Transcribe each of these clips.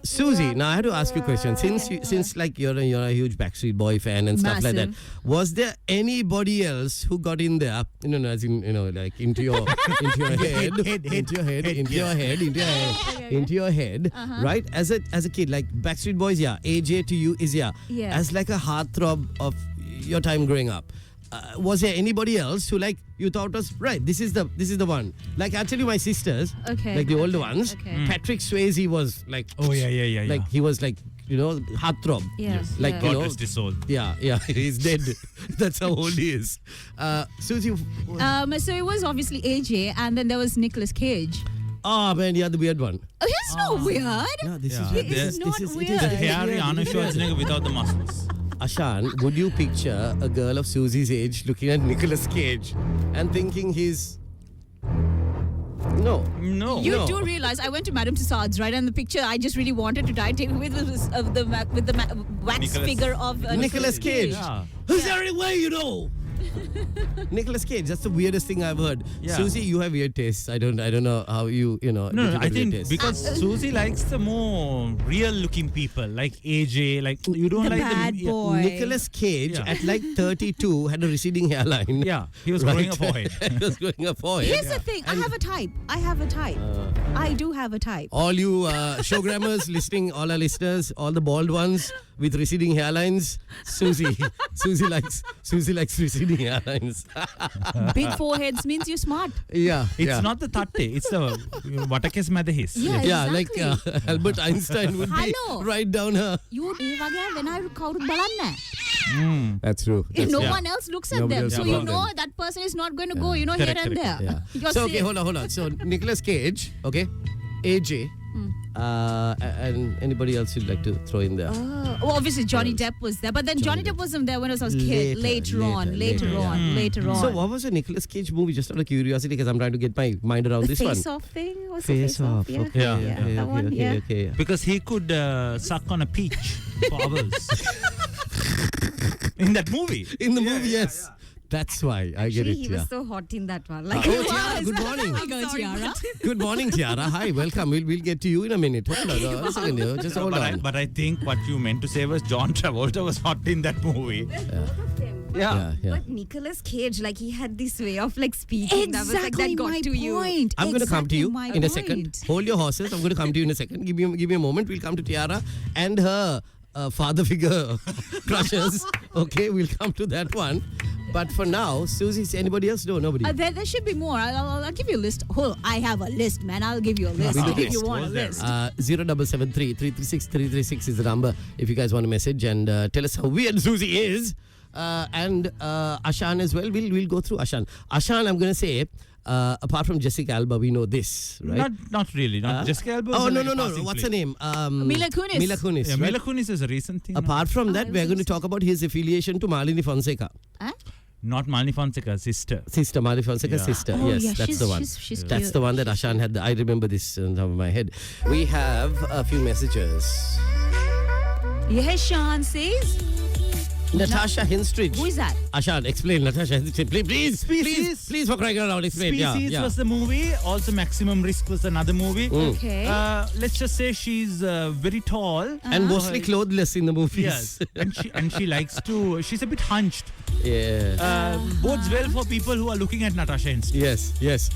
Susie, now I have to ask you a question. Since like you're a huge Backstreet Boy fan and stuff like that, was there anybody else who got in there? As in like into your head, right? As a kid, like Backstreet Boys, yeah. AJ to you is as like a heartthrob of your time growing up. Was there anybody else who like you thought was right? This is the one. Like I'll tell you, my sisters, like the older ones. Patrick Swayze was like, like he was like heartthrob. Yes. Like God rest his soul. Yeah, he's dead. That's how old he is. Susie. So it was obviously AJ, and then there was Nicolas Cage. Oh man, yeah, the weird one. Oh, he's not weird. No, this Yeah. is It's not weird. The hairy Arnold Schwarzenegger without the muscles. Ashan, would you picture a girl of Susie's age looking at Nicolas Cage and thinking he's... No. You do realize I went to Madame Tussauds, right? And the picture I just really wanted to take with the wax figure of Nicolas Cage. Yeah. Is there any way you know? Nicolas Cage, that's the weirdest thing I've heard. Yeah. Susie, you have weird tastes. I don't know how you No, I think because Susie likes the more real-looking people, like AJ, like you don't the like bad the boy. Nicolas Cage at like 32 had a receding hairline. Yeah, he was growing a forehead. He was growing a forehead. Here's the thing. I have a type. I do have a type. All you showgrammers listening, all our listeners, all the bald ones with receding hairlines, Susie likes receding hairlines. Big foreheads means you're smart. Yeah, It's not the tatte, it's the Vatakes Madahis. Yeah, like exactly. Albert Einstein would be Hello. right down her. You when I කවුරුත් බලන්නේ. That's true. If no one else looks at Nobody them, else so looks you at know them. that person is not going to go, here Correct, and there. Yeah. You're So okay, safe. hold on. So Nicolas Cage, okay, AJ, and anybody else you'd like to throw in there? Well, obviously Johnny Depp was there, but then Johnny Depp wasn't there when I was a kid. Later on. So what was the Nicolas Cage movie? Just out of curiosity, because I'm trying to get my mind around The this one. Face-Off thing? Was Face Off. Yeah. Okay, Yeah. that one, okay. Because he could suck on a peach for hours. In that movie. In the movie, yes. That's why I get Actually, it. he Yeah. was so hot in that one. Like, Oh, Tiara, good morning. Tiara. Good morning, Tiara. Hi, welcome. We'll get to you in a minute. Hold on, a second here. Just hold on. But I think what you meant to say was John Travolta was hot in that movie. Yeah. But Nicolas Cage, like, he had this way of like speaking that was like Exactly that got my to you. point. I'm going to come to you Exactly my in a point. second. Hold your horses. I'm going to come to you in a second. Give me a moment. We'll come to Tiara and her father figure crushes. Okay, we'll come to that one. But for now, Susie, anybody else? No, nobody. There should be more. I'll give you a list. Oh, I have a list, man. I'll give you a list We do if this. you want a Was there? list. 0773 336 336 is the number if you guys want a message and tell us how weird Susie is. And Ashan as well. We'll go through Ashan. Ashan, I'm going to say, apart from Jessica Alba, we know this, right? Not really. Not Jessica Alba. Oh, was no. like a passing What's flick. her name? Mila Kunis. Mila Kunis. Yeah, right? Mila Kunis is a recent thing. Apart from that, I we're was going to talk about his affiliation to Malini Fonseca. Huh? Not Malini Fonseca's sister. Sister, Malini Fonseca's Yeah. sister. Oh, yes, yeah, that's she's, the one. She's That's cute. the one that Ashan had. I remember this on top of my head. We have a few messages. Yes, Sean says. Natasha Henstridge. Who is that? Ashan, explain. Natasha Henstridge. Please, for crying out loud, explain. Species Yeah. was the movie. Also, Maximum Risk was another movie. Okay. Let's just say she's very tall. And mostly clothless in the movies. Yes, and she likes to. She's a bit hunched. Yeah. Bodes well for people who are looking at Natasha Henstridge. Yes.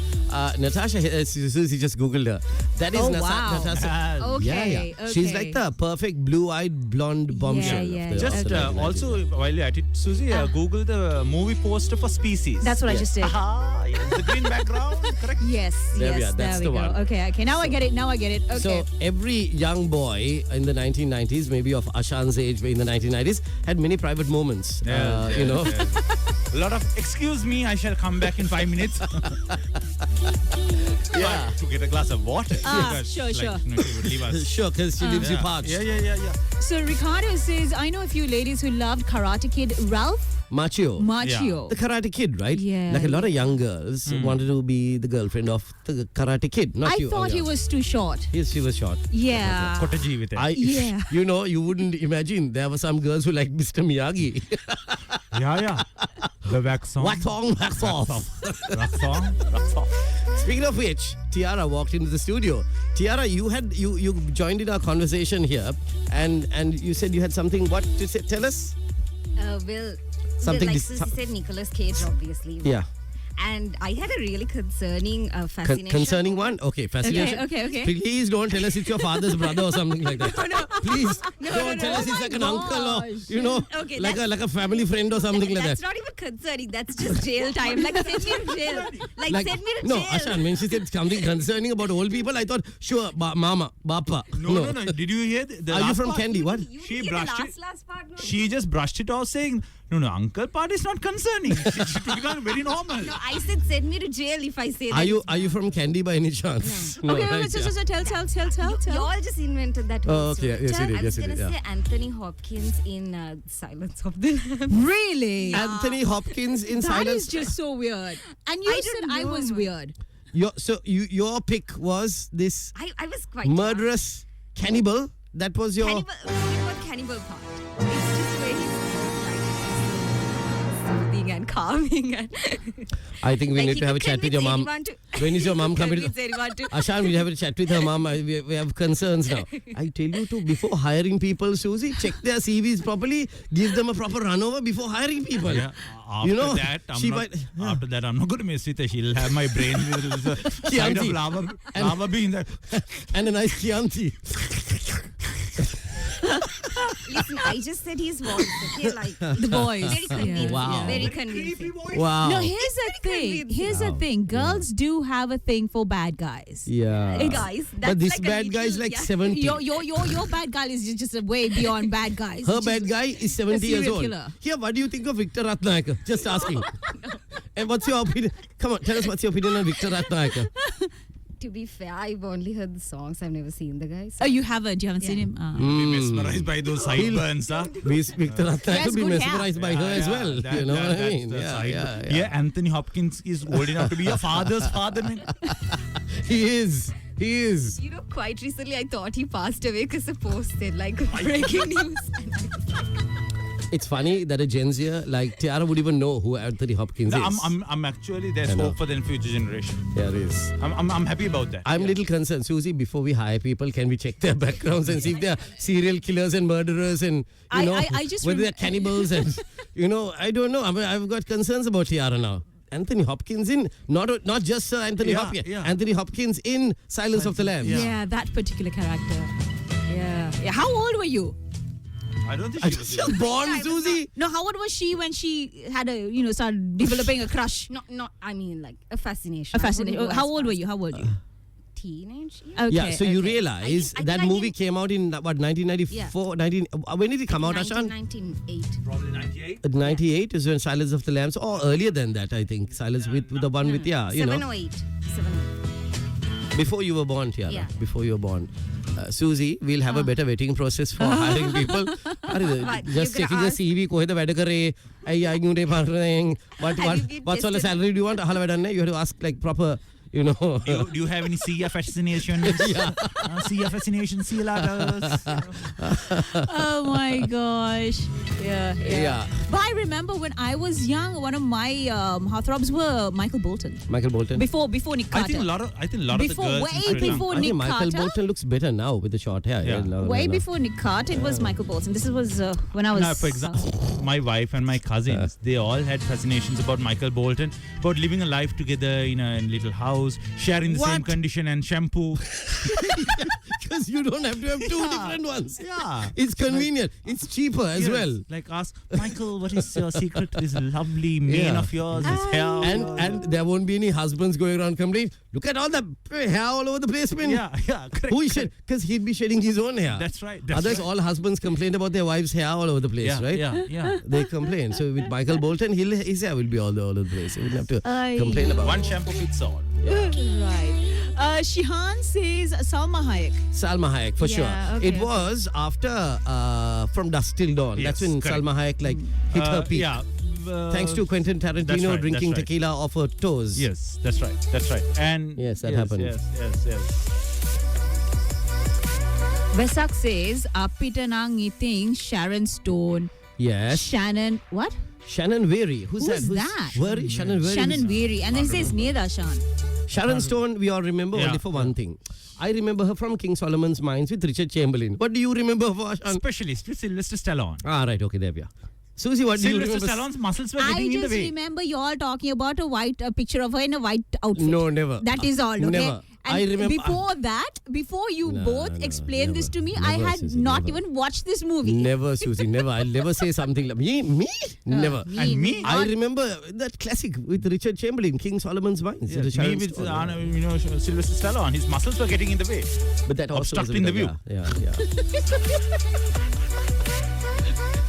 Natasha, Susie just Googled her. That is Oh, wow. Natasha. Okay. Yeah. She's like the perfect blue-eyed blonde bombshell. Yeah, of the- Just of the 90s. also while you're at it, Susie, Google the movie poster for Species. That's what I just did. Ah, yes, the green background, correct? Yes. There we are. That's there the we go. one. Okay. Now I get it. Okay. So every young boy in the 1990s, maybe of Ashan's age in the 1990s, had many private moments. You know. A lot of, excuse me, I shall come back in 5 minutes. Yeah. To get a glass of water. Because, sure. she would leave us. Sure, because she leaves you parched. Yeah. So Ricardo says, I know a few ladies who loved Karate Kid. Ralph Macchio. Macchio. The Karate Kid, right? Yeah. Like a lot of young girls wanted to be the girlfriend of the Karate Kid. Not I you. thought yeah. he was too short. Yes, she was short. Yeah. Kotaji with it. Yeah. You know, you wouldn't imagine there were some girls who liked Mr. Miyagi. Yeah. The wax on. Wax on, wax off. Wax on, wax off. Speaking of which, Tiara walked into the studio. Tiara, you joined in our conversation here, and you said you had something. What to say? Tell us. Something like Susie said, Nicolas Cage, obviously. Yeah. And I had a really concerning fascination. Concerning one? Okay, fascination. Okay. Please don't tell us it's your father's brother or something like that. No. Please No, don't tell us Oh it's my like an uncle or gosh. Okay, like a family friend or something like That's that. not even concerning. That's just jail time. Like, send me to jail. Like send me to no, jail. Ashan, when she said something concerning about old people, I thought, sure, mama, bapa. No. Did you hear the Are last you from part? Candy? What? You She hear the brushed it. last part? No? She just brushed it off saying, no, uncle part is not concerning. She took it on very normal. No, I said send me to jail if I say that. Are you from Candy by any chance? No, Okay, right, so yeah. tell. Y'all just invented that whole Oh, okay. story. Yes, you did. I Yes, was you going did. to Yeah. say Anthony Hopkins in Silence of the Lambs. Really? Anthony Hopkins in That Silence. is just so weird. And you I said don't I was know. weird. Your pick was this I was quite murderous cannibal. That was your. Cannibal, what cannibal part? It's just very soothing and calming. And I think we like need he to have a could chat with your mom. convince anyone to- When is your mom coming? convince anyone to- Ashan, we have a chat with her mom. We have concerns now. I tell you to, before hiring people, Susie, check their CVs properly. Give them a proper run over before hiring people. Yeah. After You know, that, she after that, I'm not going to mess with her. She'll have my brain with a side of lava bean. And a nice Chianti. Listen, I just said his voice, okay? Like, The boys. very convincing. Wow. Very convincing. Wow. No, here's the thing. convincing. Here's the Wow. thing. Girls do have a thing for bad guys. Yeah. Hey, guys, that's But this like a bad guy is little- like yeah. 70. Your bad guy is just a way beyond bad guys. Her It's bad just- guy is 70 years serial old. killer. Here, what do you think of Victor Ratnayaka? Just asking. And what's your opinion? Come on, tell us what's your opinion on Victor Ratnayaka. To be fair, I've only heard the songs. I've never seen the guy. So Oh, you haven't? You haven't seen him? Be mesmerized by those sideburns, huh? Victor Ratnayaka has will be good hair. mesmerized by her as well. You know what I mean? That's Yeah, sideburn. yeah. Anthony Hopkins is old enough to be your father's father. He is. He is. You know, quite recently I thought he passed away because the post said like breaking news. It's funny that a Gen Zer like Tiara would even know who Anthony Hopkins is. I'm actually, there's I know. hope for the future generation. There is. I'm happy about that. I'm a little concerned. Susie, before we hire people, can we check their backgrounds and see if they're serial killers and murderers and, I know, just whether they're cannibals and, I don't know. I've got concerns about Tiara now. Anthony Hopkins in, not just Sir Anthony Hopkins, yeah. Anthony Hopkins in Silence of the Lambs. Yeah, that particular character. Yeah. How old were you? I don't think I she just was was born, Susie. No, how old was she when she had started developing a crush? Not. I mean, like a fascination. A fascination. I wouldn't go How as old were far you? How old were you? as Teenage. Yeah. Okay. Yeah, so you okay. realize I think that I movie can- came out in, what, 1994? When did it come out, Ashan? 1998. probably 98. 98 is when Silence of the Lambs, or earlier than that, I think. Silence with the one with, 708. 708. before you were born, Tiara. Yeah. Before you were born. Susie, we'll have a better vetting process for hiring people. Right, Just you're checking gonna the CV, කොහෙද වැඩ කරේ? What Have you been what sort of tested? salary do you want? අහලා වැඩක් නැහැ. You have to ask like proper, Do you have any sea fascination? Sea fascination, sea ladders. Oh my gosh. Yeah. Yeah. But I remember when I was young, one of my heartthrobs were Michael Bolton. Michael Bolton. Before Nick Carter. I think a lot of Before- the girls way in Sri Lanka- before I think Nick Michael Carter. Bolton looks better now with the short hair. Yeah. Way before Nick Carter, it was Michael Bolton. This was when I was. No, for example, my wife and my cousins, they all had fascinations about Michael Bolton, about living a life together in a little house, sharing the same What? condition and shampoo. Because you don't have to have two different ones. Yeah. It's convenient. It's cheaper as Yes. well. Like ask Michael, what is your secret to this lovely mane Yeah. of yours? This hair. And there won't be any husbands going around complaining. Look at all the hair all over the place, man. yeah, correct. Who is shed? Because he'd be shedding his own hair. That's right. Otherwise, all husbands complain about their wives' hair all over the place, yeah, right? Yeah. They complain. So with Michael Bolton, his hair will be all over the place. He wouldn't have to Aye. complain about One it. shampoo fits all. Right. Shihan says Salma Hayek. Salma Hayek, for Yeah, sure. okay, It was after From Dusk Till Dawn. Yes, That's when correct. Salma Hayek hit her peak. Yeah. Thanks to Quentin That's Tarantino right, drinking that's right. tequila off her toes. Yes, that's right. And Yes, that happened. Yes. Vesak says Apita nang iting Sharon Stone. Yes. Shannon. What? Shannon Weary. Who's that? that? Weary? Shannon Weary. Shannon Weary. And then he says Neda Shan. Sharon Stone, we all remember Yeah, only for one thing. I remember her from King Solomon's Mines with Richard Chamberlain. What do you remember of Ashan? Specialist with Sylvester Stallone. Ah, right. Okay, there we are. Susie, what do you Sylvester remember? Stallone's muscles were I getting in the just way. remember you all talking about a picture of her in a white outfit. No, never. That is all, okay? Never. And I remember- before you No, both no, explained this never. to me, I Never, had Susie, not never. even watched this movie. Never, Susie, never. I'll never say something like me. Never. And me? I remember that classic with Richard Chamberlain, King Solomon's Mines. Yes, me Sharon with Stone. Sylvester Stallone. His muscles were getting in the way. But that also was a obstructing bit the of- Yeah.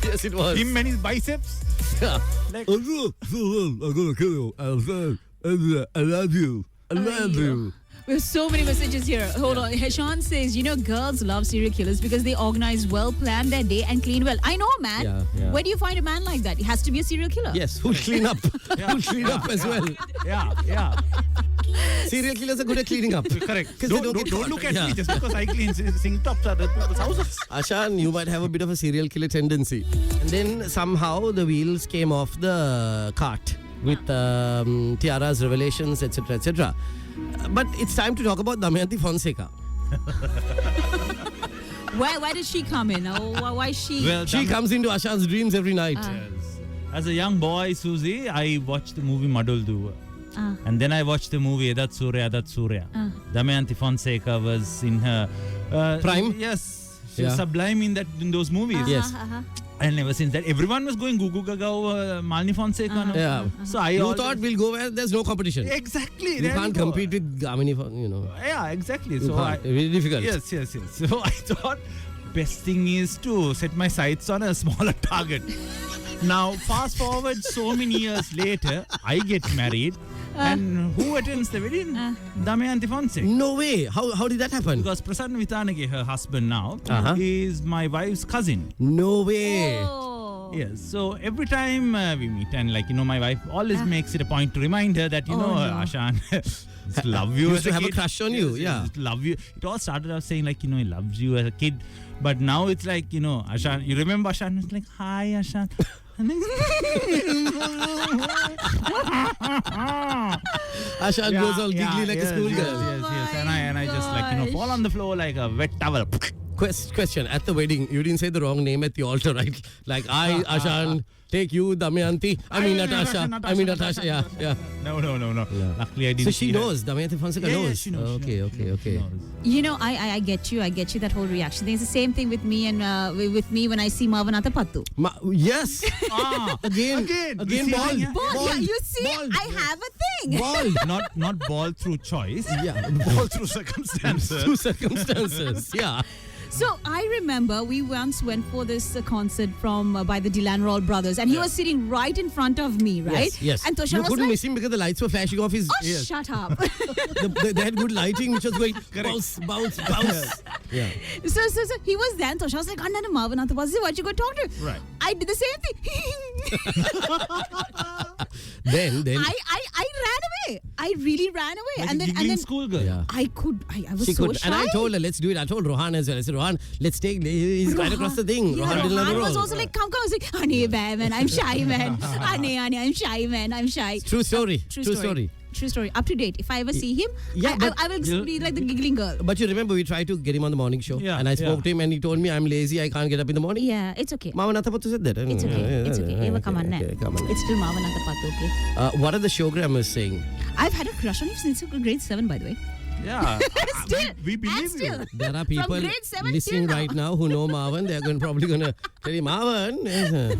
Yes, it was. Him and his biceps. Yeah. Like, I'm gonna kill you. I love you. I love you. We have so many messages here. Hold on. Heshan says, girls love serial killers because they organize well, plan their day, and clean well. I know, man. Yeah. Where do you find a man like that? He has to be a serial killer. Yes, who'll clean up. Who'll clean up as well. yeah. Serial killers are good at cleaning up. Correct. 'Cause they Don't get caught. look at Yeah. me just because I clean sink tops at people's houses. Ashan, you might have a bit of a serial killer tendency. And then somehow the wheels came off the cart with Tiara's revelations, etc., etc. But it's time to talk about Damayanti Fonseca. Why did she come in? Why she? Well, She comes into Ashan's dreams every night. Yes. As a young boy, Susie, I watched the movie Maduldu. Ah. And then I watched the movie Edat Surya. Damayanti Fonseca was in her Prime? Yes. She Yeah. was sublime in those movies. Yes. And ever since that, everyone was going Gugu Gagao, Malini Fonseca. no? Yeah. So I You always- thought we'll go where there's no competition. Exactly. You there can't go. compete with Gamini, Yeah, exactly. You So can't. It's really difficult. Yes. So I thought best thing is to set my sights on a smaller target. Now, fast forward so many years later, I get married. And who attends the wedding? Damayanti Fonseca. No way. How did that happen? Because Prasanna Vithanage, her husband now, Uh-huh. is my wife's cousin. No way. Oh. Yes. So every time we meet, and my wife always makes it a point to remind her that, no. Ashan, just love you Used as to a have a kid. crush on you, Yes, yeah. just love you. It all started out saying he loves you as a kid. But now it's like, Ashan, you remember Ashan? It's like, hi, Ashan. And then- Ashan goes all giggly like a schoolgirl. Yes. And I just fall on the floor like a wet towel. Question. At the wedding, you didn't say the wrong name at the altar, right? Like, I, Ashan, take you, Damayanti. I mean, Natasha. Yeah. No. Luckily, I didn't So she see her. knows. Damayanti Fonseca Yeah, knows. she knows. Okay. I get you. That whole reaction thing. It's the same thing with me and with me when I see Mavanatha Pattu. Yes. Again, receiving bald. a- Bald. Yeah, you see, Bald. I have a thing. Bald. Not ball through choice. Yeah. Ball through circumstances. Through circumstances. Yeah. So I remember we once went for this concert from by the Dylan Roll brothers, and he was sitting right in front of me, right? Yes. And Toshan You was couldn't like, miss him because the lights were flashing off his. "Oh, shut up!" They had good lighting, which was going bounce. Yeah. so he was there, and Toshan was like, "Anna Mavanatha Pattu, what you go talk to?" Right. I did the same thing. Then. I ran away. I really ran away, Like and a then giggling schoolgirl. Yeah. I was She so could, shy. and I told her, let's do it. I told Rohan as well. I said, Rohan, let's take. He's right across the thing. Yeah, Rohan didn't have a Rohan was role. also like, come. I was like, honey, man, I'm shy, man. honey, I'm shy, man. I'm shy. True story. True story. Up to date. If I ever see him, Yeah, but I will be like the giggling girl. But you remember, we tried to get him on the morning show. Yeah, And I spoke yeah. to him and he told me, I'm lazy, I can't get up in the morning. Yeah, it's okay. Mavanatha Pattu said that. It's okay. Eva, come on, Okay, come on. It's still Mavanatha Pattu, okay? What are the showgrammers saying? I've had a crush on you since grade 7, by the way. Yeah. Still, we and believe still. you. There are people grade 7 listening till right now. now who know Marwan. They're probably going to tell you, Marwan.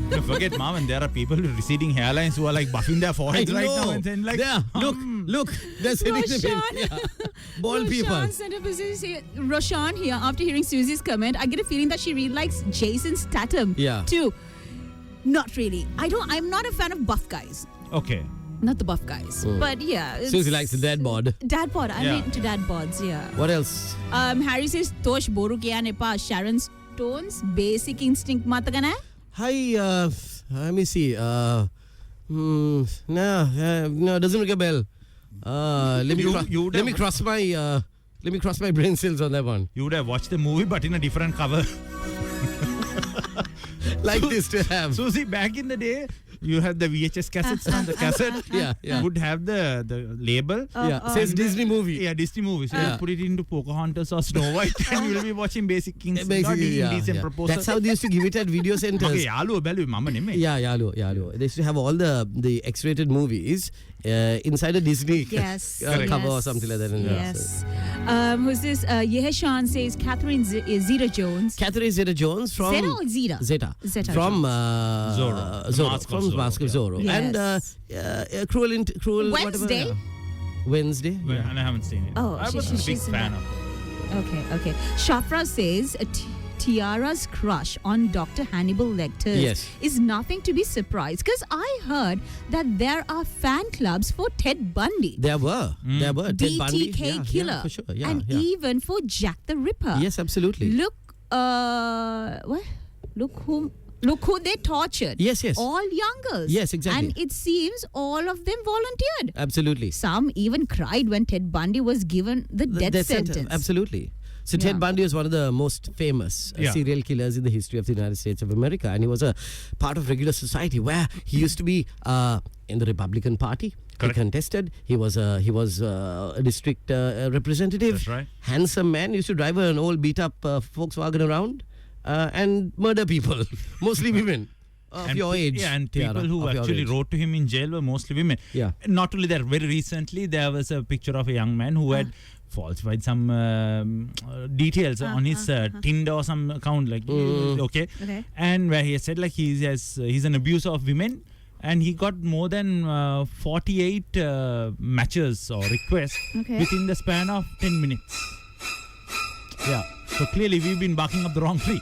No, forget Marwan. There are people with receding hairlines who are like buffing their I foreheads right now know. and then like, There. Look. They're sitting Roshan. Bald people. Roshan sent a message. Roshan here, after hearing Susie's comment, I get a feeling that she really likes Jason Statham. Yeah. Too. Not really. I'm not a fan of buff guys. okay. Not the buff guys. But yeah. it's- Susie likes the dad bod. Dad bod. I'm Yeah. into dad bods, yeah. What else? Harry says, Tosh Boru Kiya Nepa, Sharon Stone's basic instinct matagana. Hi, let me see. No, doesn't ring a bell. Let me cross my brain cells on that one. You would have watched the movie but in a different cover. Like this to have. Susie, back in the day, You have the VHS cassettes on the cassette. Yeah. Would have the label. Says Disney movie. Yeah, Disney movies. So you put it into Pocahontas or Snow White and you'll be watching Basic Kings. Basically, Indecent Proposal. That's how they used to give it at video centers. Okay, yaluwa baluwa mama nemme. Yeah. They used to have all the X-rated movies inside a Disney Yes. cover or Yes. something like that. And Yes. Who's this? Yeheshan says Catherine Zeta-Jones. Catherine Zeta-Jones from Zeta or Zeta? Zeta Zeta. from Zorro. The Zorro, Mask of from Zorro, Mask of yeah. Zorro, Yes. and Cruel Wednesday? whatever. Wednesday. Well, and I haven't seen it. Oh, I was a big she's in fan that. of it. Okay. Shafra says Tiara's crush on Dr. Hannibal Lecter Yes. is nothing to be surprised, because I heard that there are fan clubs for Ted Bundy, There were. Ted Bundy. BTK killer, Yeah, for sure. Yeah, and yeah. even for Jack the Ripper. Yes, absolutely. Look who they tortured. Yes. All young girls. Yes, exactly. And it seems all of them volunteered. Absolutely. Some even cried when Ted Bundy was given the death sentence. Absolutely. So Yeah. Ted Bundy was one of the most famous serial killers in the history of the United States of America, and he was a part of regular society where he used to be in the Republican Party. Correct. He contested. He was a district representative. That's right. Handsome man. Used to drive an old beat up Volkswagen around and murder people, mostly women of And your age. Yeah, and Tiara, people who of your actually age. wrote to him in jail were mostly women. Yeah. Not only that, very recently there was a picture of a young man who had falsified some details on his Tinder or some account. Like, okay. And where he said like he's an abuser of women. And he got more than 48 matches or requests within the span of 10 minutes. Yeah. So clearly we've been barking up the wrong tree.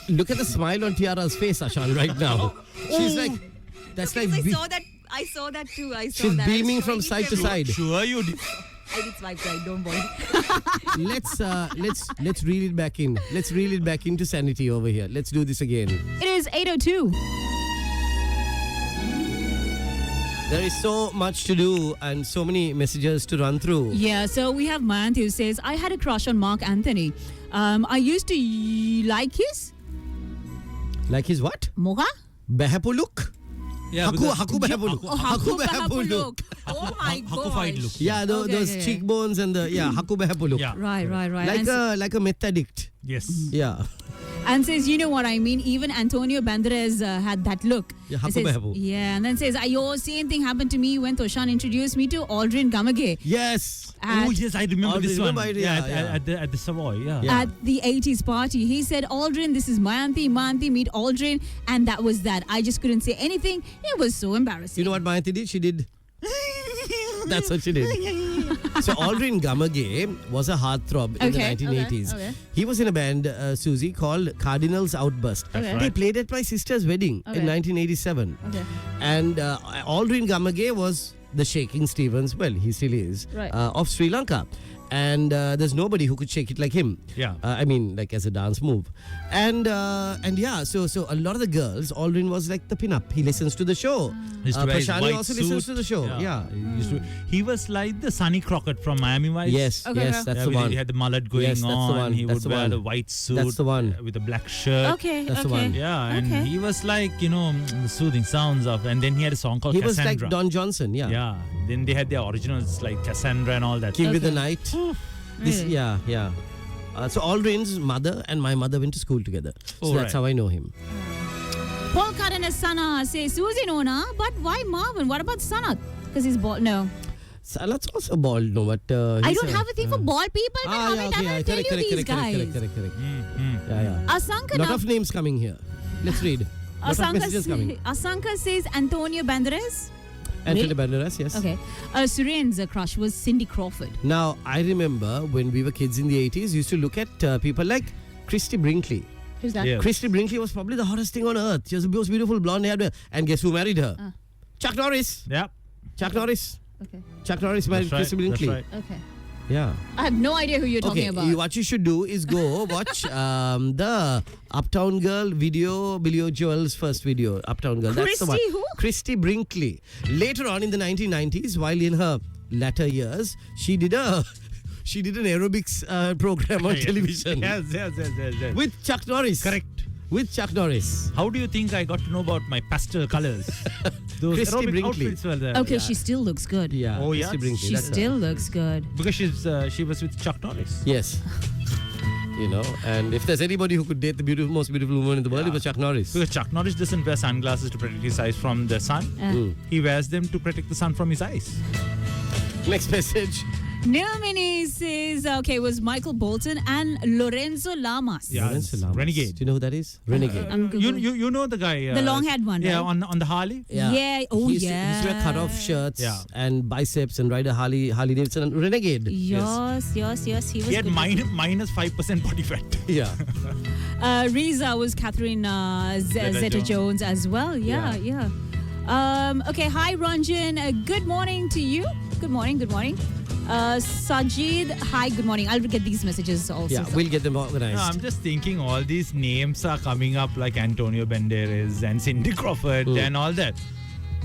Look at the smile on Tiara's face, Ashan, right now. She's like, that's like. I saw that too. She's beaming from side to side. Sure you did. I did swipe right, don't worry. Let's reel it back in. Let's reel it back into sanity over here. Let's do this again. It is 8:02. There is so much to do and so many messages to run through. Yeah, so we have Mayanth who says, I had a crush on Mark Anthony. I used to like his Like his what? Moha? Behapuluk? Yeah, Haku Behapuluk. Haku Behapuluk. Oh my Hakufied god. look. Yeah, those Okay. cheekbones and the Haku Behapuluk. Yeah. Right. Like a meth addict. Yes. Yeah. And says, you know what I mean? Even Antonio Banderas had that look. Yeah, He Haku says, Behapu. yeah, and then says, same thing happened to me when Toshan introduced me to Aldrin Gamage Yes. Oh yes, I remember this one. remember it, yeah. At the Savoy. Yeah. Yeah. at the 80s party. He said, Aldrin, this is Mayanthi, meet Aldrin. And that was that. I just couldn't say anything. It was so embarrassing. You know what Mayanti did? She did. That's what she did. So Aldrin Gamage was a heartthrob in the 1980s. okay. He was in a band, Susie, called Cardinals Outburst. That's Okay. right. They played at my sister's wedding Okay. in 1987. Okay. And Aldrin Gamage was the Shaking Stevens, well, he still is, Right. of Sri Lanka. And there's nobody who could shake it like him. Yeah. I mean, like as a dance move. And yeah, so a lot of the girls, Aldrin was like the pin-up. He listens to the show. He used to wear his Prashani white also suit. listens to the show. Yeah. He was like the Sonny Crockett from Miami Vice. Yes, Okay, yes, okay. that's Yeah, the with- one. He had the mullet going Yes, that's the on. one. He That's would the wear one. the white suit. That's the one. With a black shirt. Okay. That's the okay. one. Yeah, and Okay. he was like, the soothing sounds of, and then he had a song called He was Cassandra. like Don Johnson, yeah. Yeah. Then they had their originals like Cassandra and all that. King with the Okay. Night. This, Really? yeah. So Aldrin's mother and my mother went to school together. So Oh, that's right. how I know him. Paul Karanas Sana says, Susie Nona, but why Marvin? What about Sanat? Because he's bald. No. Salat's also bald, no, but I don't have a thing for bald people, but how many times I tell you these guys? Correct. Mm-hmm. Yeah. Asanka, Lot of names coming here. Let's read. Lot of messages coming. Asanka says Antonio Banderas. Antonio Banderas, yes. Okay. Suren's crush was Cindy Crawford. Now, I remember when we were kids in the 80s, used to look at people like Christy Brinkley. Who's that? Yeah. Christy Brinkley was probably the hottest thing on earth. She was the most beautiful blonde haired. And guess who married her? Chuck Norris. Yeah. Chuck Norris. Okay. Chuck Norris married That's right. Christy Brinkley. That's right. Okay. Yeah. I have no idea who you're talking Okay, about. what you should do is go watch the Uptown Girl video, Billy Joel's first video, Uptown Girl. That's the one. Christy who? Christy Brinkley. Later on in the 1990s, while in her latter years, she did an aerobics program on television Yes. with Chuck Norris. Correct. With Chuck Norris. How do you think I got to know about my pastel colors? Those Christy aerobic Brinkley. outfits were there. Okay, she still looks good. Yeah. Oh, yeah? Christy Brinkley, She that's her. still looks good. Because she was with Chuck Norris. Yes. You know, and if there's anybody who could date the most beautiful woman in the world, it was Chuck Norris. Because Chuck Norris doesn't wear sunglasses to protect his eyes from the sun. He wears them to protect the sun from his eyes. Next message. Nilmini says, okay, it was Michael Bolton and Lorenzo Lamas. Yeah, Lorenzo Lamas. Renegade. Do you know who that is? Renegade. I'm Googling. You know the guy. The long-haired one, Yeah, right? on the Harley. Yeah. Oh, he used to wear cut-off shirts Yeah. and biceps and ride a Harley Davidson and Renegade. Yes. He was He had good. minus 5% body fat. Yeah. Riza was Catherine Zeta-Jones as well. Yeah. Okay, hi Ranjan. Good morning to you. Good morning. Sajid, hi, good morning. I'll get these messages also. Yeah, we'll get them organized. No, I'm just thinking all these names are coming up like Antonio Banderas and Cindy Crawford and all that.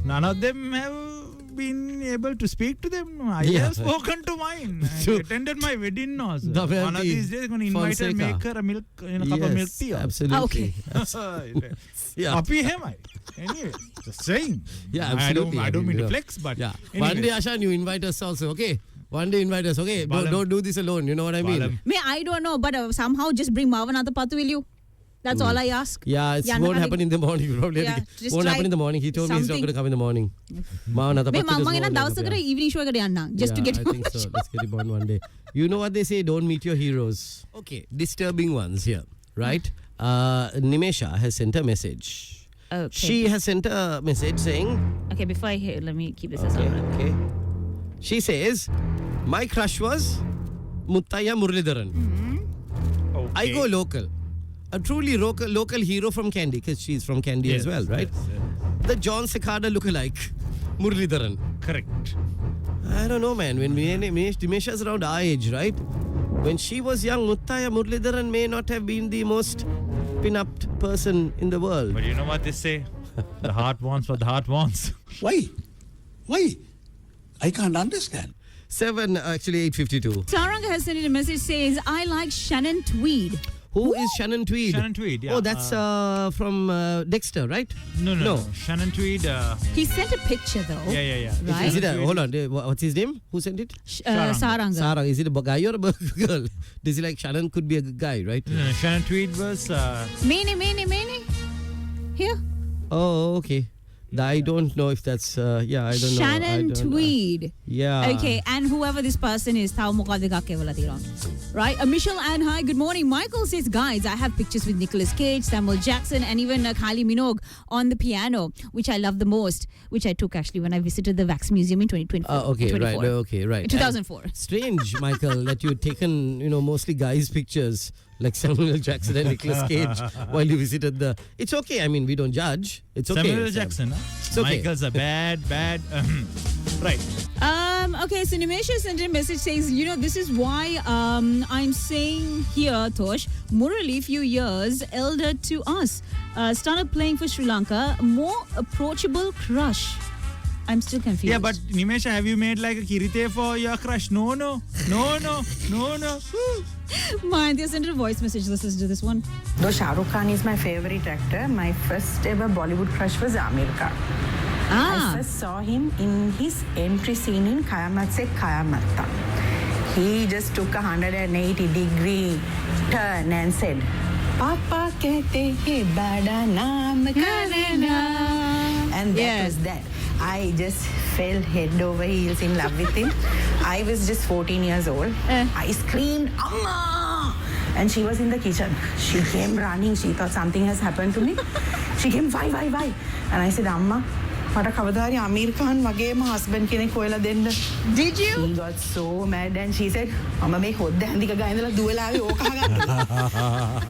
None of them have been able to speak to them. I have spoken to mine. I attended my wedding also. One of these days, I'm going to invite her, make her a milk, a cup of milk tea. Absolutely. Okay. Yeah. Happy am I? Anyway, just saying. Yeah, absolutely. I don't mean to Yeah. flex, but Yeah. anyway. One day, Ashan, you invite us also, okay? One day invite us, okay? Don't do this alone, you know what I mean? Balam. I don't know, but somehow just bring Marwan Atapattu, will you? That's all I ask. Yeah, it won't happen in the morning. Probably Yeah, just won't try happen in the morning. He told me he's not something. going to come in the morning. evening show just to get I think so. Let's get him on one day. You know what they say? Don't meet your heroes. Okay, disturbing ones here, right? Nimesha has sent a message. Okay. She has sent a message saying, Okay, before I hear, let me keep this aside. okay. She says, my crush was Muttaya Muralidharan. Okay. I go local. A truly local hero from Kandy, because she's from Kandy as well, right? Yes. The John Cicada lookalike, Muralidharan. Correct. I don't know, man. When Dimesha's around our age, right? When she was young, Muttaya Muralidharan may not have been the most pin-upped person in the world. But you know what they say? The heart wants what the heart wants. Why? I can't understand. 8:52. Saranga has sent in a message says, I like Shannon Tweed. Who is Shannon Tweed? Shannon Tweed, yeah. Oh, that's from Dexter, right? No. Shannon Tweed. He sent a picture though. Yeah. Right? Is it Shannon Tweed. hold on, what's his name? Who sent it? Saranga. Sarah. Is it a guy or a girl? Does he like Shannon? Could be a guy, right? No, Shannon Tweed was. Meanie. Here. Oh, okay. I don't know if that's, I don't know. Shannon Tweed. Yeah. Okay, and whoever this person is, right? Michelle Ann, hi, good morning. Michael says, guys, I have pictures with Nicolas Cage, Samuel Jackson, and even Kylie Minogue on the piano, which I love the most, which I took actually when I visited the Wax Museum in 2024. Okay, right. 2004. And strange, Michael, that you've taken, mostly guys' pictures like Samuel Jackson and Nicolas Cage while you visited the. It's okay. I mean, we don't judge. It's okay. Samuel Jackson. Huh? It's okay. Michael's a bad. Right. Okay, so Nimesha sent a message says, this is why I'm saying here, Tosh, Murali, few years elder to us, started playing for Sri Lanka, more approachable crush. I'm still confused. Yeah, but Nimesha, have you made like a kirite for your crush? No. Mayanthi sent a voice message. Listen to this one. Though Shah Rukh Khan is my favorite actor, my first ever Bollywood crush was Amir Khan. I first saw him in his entry scene in Kayamat Se Kayamatta. He just took a 180-degree turn and said, Papa kehte hai bada naam karna. And that was that. I just fell head over heels in love with him. I was just 14 years old. I screamed, Amma! And she was in the kitchen. She came running. She thought something has happened to me. She came, why? And I said, Amma, මට කවදාරි අමීර් ඛාන් වගේම husband කෙනෙක් හොයලා දෙන්න. Did you? She got so mad and she said, මම මේ හොද්ද හැන්දික ගා ඉඳලා දුවලා ආවේ ඕක අහගන්න.